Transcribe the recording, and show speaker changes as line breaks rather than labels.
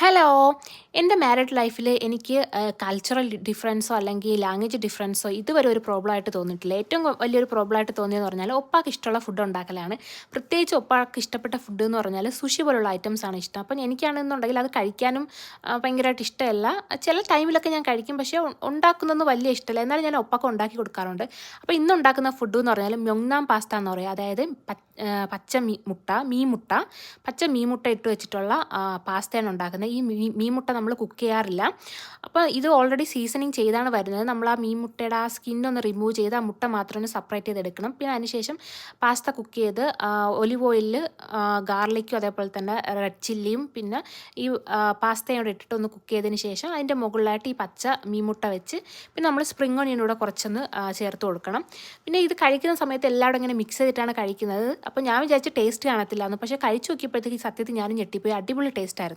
Hello. എൻ്റെ married ലൈഫിൽ എനിക്ക് കൾച്ചറൽ ഡിഫറൻസോ അല്ലെങ്കിൽ ലാംഗ്വേജ് ഡിഫറൻസോ ഇതുവരെ ഒരു പ്രോബ്ലം ആയിട്ട് തോന്നിയിട്ടില്ല. ഏറ്റവും വലിയൊരു പ്രോബ്ലം ആയിട്ട് തോന്നിയെന്ന് പറഞ്ഞാൽ ഒപ്പാക്ക് ഇഷ്ടമുള്ള ഫുഡ് ഉണ്ടാക്കലാണ്. പ്രത്യേകിച്ച് ഒപ്പാക്ക് ഇഷ്ടപ്പെട്ട ഫുഡ് എന്ന് പറഞ്ഞാൽ സുഷി പോലുള്ള ഐറ്റംസ് ആണ് ഇഷ്ടം. അപ്പം എനിക്കാണെന്നുണ്ടെങ്കിൽ അത് കഴിക്കാനും ഭയങ്കരമായിട്ട് ഇഷ്ടമല്ല. ചില ടൈമിലൊക്കെ ഞാൻ കഴിക്കും, പക്ഷേ ഉണ്ടാക്കുന്നതൊന്നും വലിയ ഇഷ്ടമല്ല. എന്നാലും ഞാൻ ഒപ്പാക്ക് ഉണ്ടാക്കി കൊടുക്കാറുണ്ട്. അപ്പോൾ ഇന്ന് ഉണ്ടാക്കുന്ന ഫുഡ് എന്ന് പറഞ്ഞാൽ മ്യൊങ്നാം പാസ്ത എന്ന് പറയും. അതായത് പച്ച മീൻ മുട്ട പച്ച മീൻ മുട്ട ഇട്ട് വെച്ചിട്ടുള്ള പാസ്തയാണ് ഉണ്ടാക്കുന്നത്. ഈ മീൻ മുട്ട നമ്മൾ കുക്ക് ചെയ്യാറില്ല. അപ്പോൾ ഇത് ഓൾറെഡി സീസണിങ് ചെയ്താണ് വരുന്നത്. നമ്മൾ ആ മീൻ മുട്ടയുടെ ആ സ്കിന്നൊന്ന് റിമൂവ് ചെയ്ത് ആ മുട്ട മാത്രം ഒന്ന് സെപ്പറേറ്റ് ചെയ്തെടുക്കണം. പിന്നെ അതിനുശേഷം പാസ്ത കുക്ക് ചെയ്ത് ഒലിവ് ഓയിലിൽ ഗാർലിക്കും അതേപോലെ തന്നെ റെഡ് ചില്ലിയും പിന്നെ ഈ പാസ്തയോടെ ഇട്ടിട്ട് ഒന്ന് കുക്ക് ചെയ്തതിന് ശേഷം അതിൻ്റെ മുകളിലായിട്ട് ഈ പച്ച മീൻ മുട്ട വെച്ച് പിന്നെ നമ്മൾ സ്പ്രിംഗ് ഓണിയനൂടെ കുറച്ചൊന്ന് ചേർത്ത് കൊടുക്കണം. പിന്നെ ഇത് കഴിക്കുന്ന സമയത്ത് എല്ലാവരും ഇങ്ങനെ മിക്സ് ചെയ്തിട്ടാണ് കഴിക്കുന്നത്. അപ്പോൾ ഞാൻ വിചാരിച്ച് ടേസ്റ്റ് കാണത്തില്ല എന്ന്, പക്ഷേ കഴിച്ച് നോക്കിയപ്പോഴത്തേക്ക് സത്യത്തിൽ ഞാനും ഞെട്ടിപ്പോയി. അടിപൊളി ടേസ്റ്റ് ആയിരുന്നു.